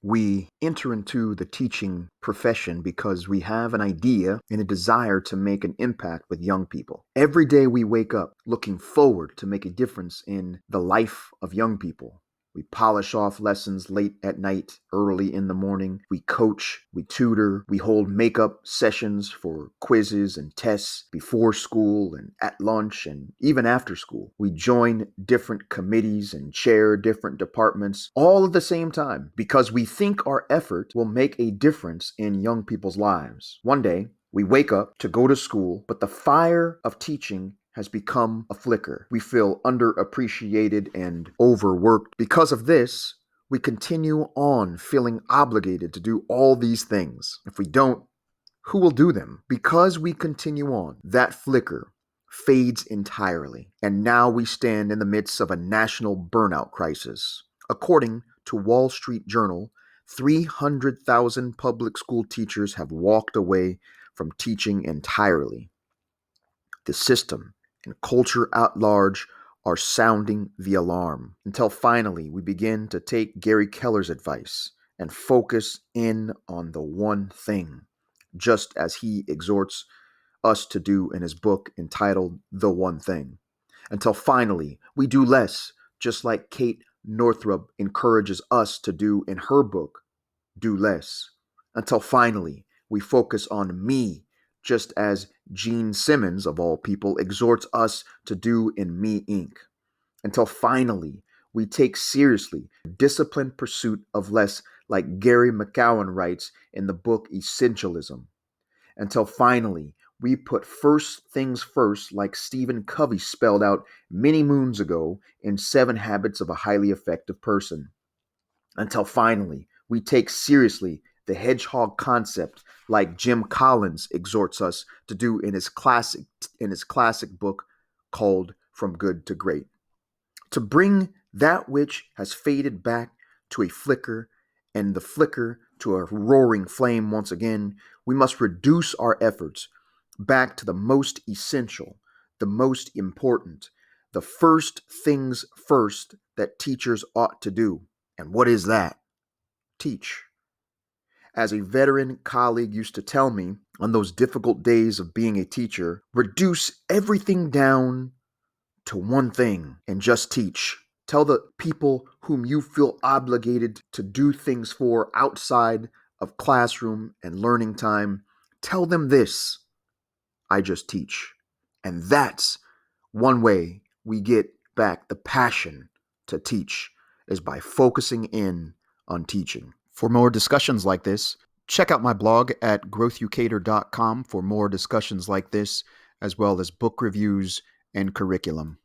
We enter into the teaching profession because we have an idea and a desire to make an impact with young people. Every day we wake up looking forward to make a difference in the life of young people. We polish off lessons late at night, early in the morning. We coach, we tutor, we hold makeup sessions for quizzes and tests before school and at lunch and even after school. We join different committees and chair different departments all at the same time because we think our effort will make a difference in young people's lives. One day, we wake up to go to school, but the fire of teaching has become a flicker. We feel underappreciated and overworked. Because of this, we continue on feeling obligated to do all these things. If we don't, who will do them? Because we continue on, that flicker fades entirely. And now we stand in the midst of a national burnout crisis. According to Wall Street Journal, 300,000 public school teachers have walked away from teaching entirely. The system and culture at large are sounding the alarm until finally we begin to take Gary Keller's advice and focus in on the one thing, just as he exhorts us to do in his book entitled The One Thing. Until finally we do less, just like Kate Northrup encourages us to do in her book, Do Less. Until finally we focus on me, just as Gene Simmons, of all people, exhorts us to do in Me Inc. Until finally we take seriously the disciplined pursuit of less, like Gary McCowan writes in the book Essentialism. Until finally we put first things first, like Stephen Covey spelled out many moons ago in 7 Habits of a Highly Effective Person. Until finally we take seriously the hedgehog concept, like Jim Collins exhorts us to do in his classic book called From Good to Great. To bring that which has faded back to a flicker, and the flicker to a roaring flame once again, we must reduce our efforts back to the most essential, the most important, the first things first that teachers ought to do. And what is that? Teach. As a veteran colleague used to tell me on those difficult days of being a teacher, reduce everything down to one thing and just teach. Tell the people whom you feel obligated to do things for outside of classroom and learning time, tell them this: I just teach. And that's one way we get back the passion to teach, is by focusing in on teaching. For more discussions like this, check out my blog at growthyoucater.com for more discussions like this, as well as book reviews and curriculum.